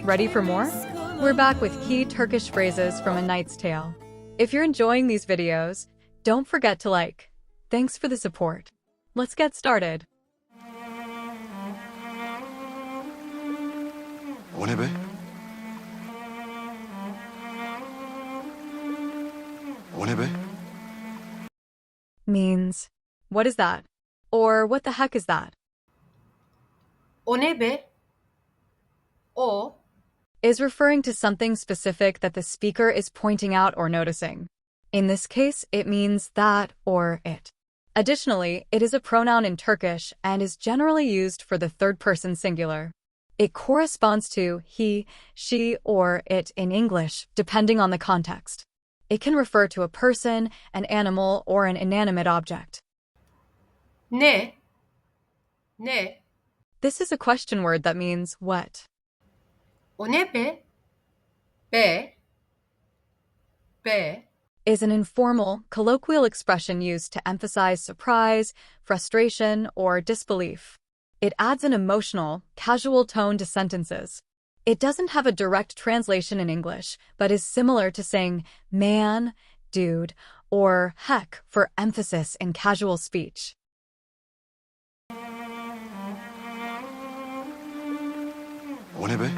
Ready for more? We're back with key Turkish phrases from A Knight's Tale. If you're enjoying these videos, don't forget to like. Thanks for the support. Let's get started. O ne be? O ne be? Means, what is that? Or what the heck is that? O ne be? O, Is referring to something specific that the speaker is pointing out or noticing. In this case, it means that or it. Additionally, it is a pronoun in Turkish and is generally used for the third-person singular. It corresponds to he, she, or it in English, depending on the context. It can refer to a person, an animal, or an inanimate object. ne, ne, This is a question word that means what. o ne be? Be, be, Is an informal, colloquial expression used to emphasize surprise, frustration, or disbelief. It adds an emotional, casual tone to sentences. It doesn't have a direct translation in English, but is similar to saying man, dude, or heck for emphasis in casual speech. O ne be?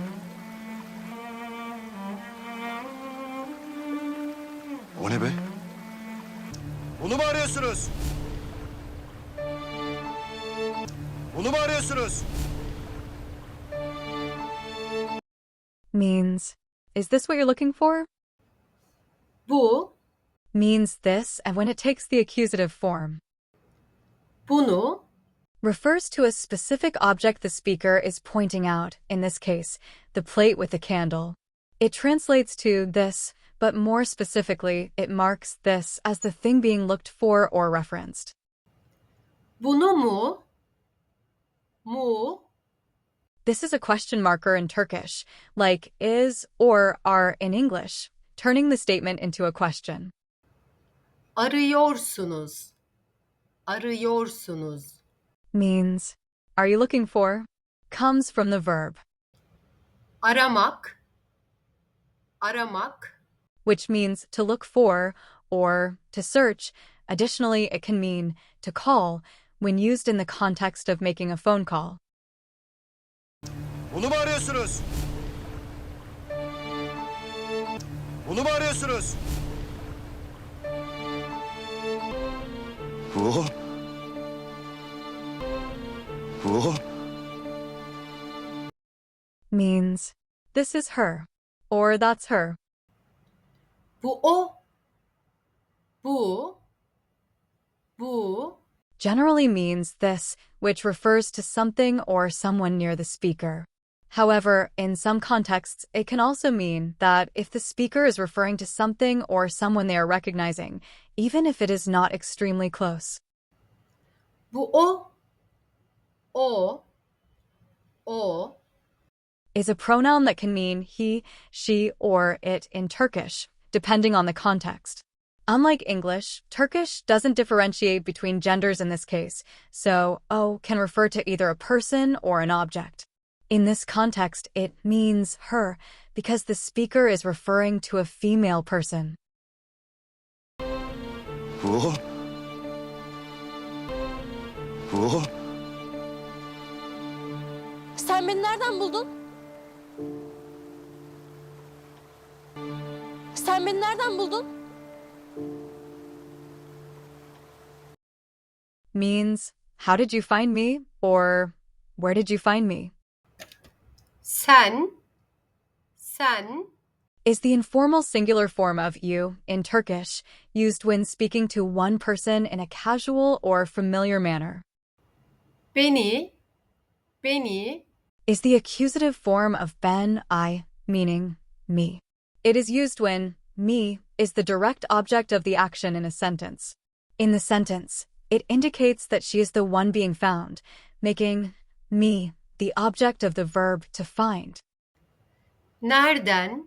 O ne be? Bunu mu arıyorsunuz? Bunu mu arıyorsunuz? Means, is this what you're looking for? bu, Means this, and when it takes the accusative form. bunu, Refers to a specific object the speaker is pointing out, in this case, the plate with the candle. It translates to this, but more specifically, it marks this as the thing being looked for or referenced. bunu mu, mu, This is a question marker in Turkish, like is or are in English, turning the statement into a question. arıyorsunuz, arıyorsunuz, Means, are you looking for? Comes from the verb, aramak, aramak, which means to look for or to search. Additionally, it can mean to call when used in the context of making a phone call. Bunu mu arıyorsunuz? Bunu mu arıyorsunuz? Bu. Bu. Means, this is her, or that's her. bu o, bu, bu, Generally means this, which refers to something or someone near the speaker. However, in some contexts, it can also mean that if the speaker is referring to something or someone they are recognizing, even if it is not extremely close. bu o, o, Is a pronoun that can mean he, she, or it in Turkish, depending on the context. Unlike English, Turkish doesn't differentiate between genders in this case, so o can refer to either a person or an object. In this context, it means her because the speaker is referring to a female person. Bu. Bu. Sen beni nereden buldun? Sen beni nereden buldun? Means, how did you find me? Or, where did you find me? sen, Is the informal singular form of you in Turkish, used when speaking to one person in a casual or familiar manner. beni, Is the accusative form of ben, I, meaning me. It is used when me is the direct object of the action in a sentence. In the sentence, it indicates that she is the one being found, making me the object of the verb to find. nereden,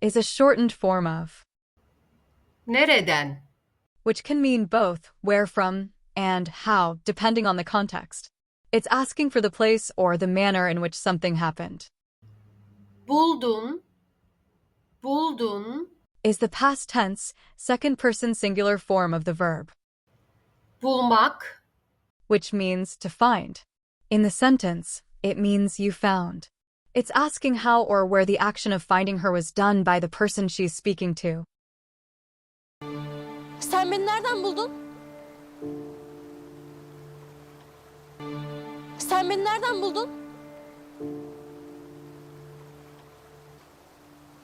Is a shortened form of, nereden, which can mean both where from and how, depending on the context. It's asking for the place or the manner in which something happened. Buldun, buldun, Is the past tense, second person singular form of the verb, bulmak, which means to find. In the sentence, it means you found. It's asking how or where the action of finding her was done by the person she's speaking to. Sen beni nereden buldun? Sen beni nereden buldun?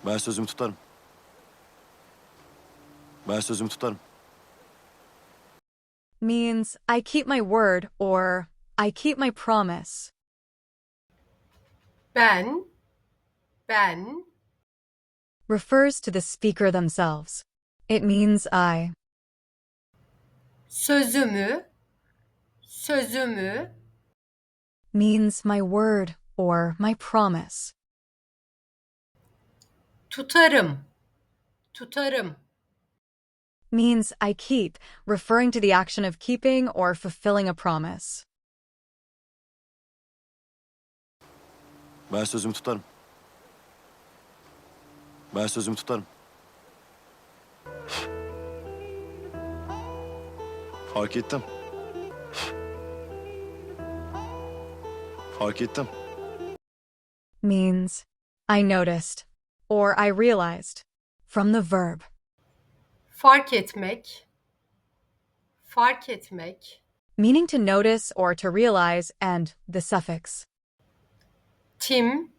Ben sözümü tutarım. Ben sözümü tutarım. Means I keep my word or I keep my promise. ben, Refers to the speaker themselves. It means I. sözümü, sözümü, Means my word or my promise. tutarım, tutarım, Means I keep, referring to the action of keeping or fulfilling a promise. Ben sözümü tutarım. Ben sözümü tutarım. Fark ettim. Fark ettim. Means I noticed or I realized. From the verb. fark etmek, fark etmek, Meaning to notice or to realize and the suffix. tim,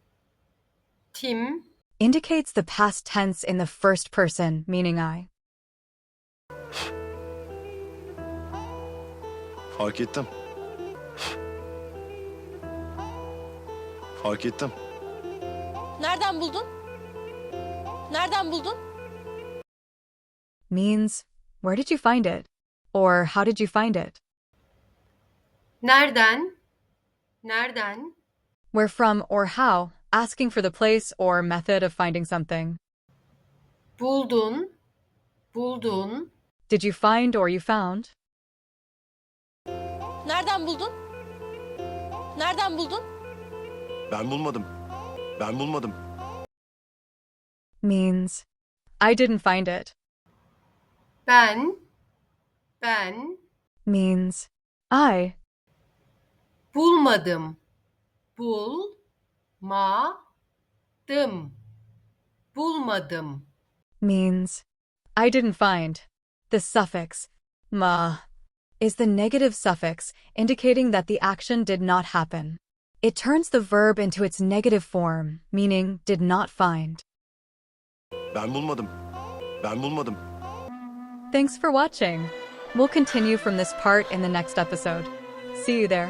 tim, Indicates the past tense in the first person, meaning I. Fark ettim. Fark ettim. Nereden buldun? Nereden buldun? Means where did you find it? Or how did you find it? nereden, nereden, Where from or how, asking for the place or method of finding something. buldun, buldun, Did you find or you found? Nereden buldun? Nereden buldun? Ben bulmadım. Ben bulmadım. Means I didn't find it. ben, Means I. bulmadım, bulmadım, bulmadım, Means I didn't find. The suffix ma is the negative suffix indicating that the action did not happen. It turns the verb into its negative form, meaning did not find. Ben bulmadım. Ben bulmadım. Thanks for watching. We'll continue from this part in the next episode. See you there.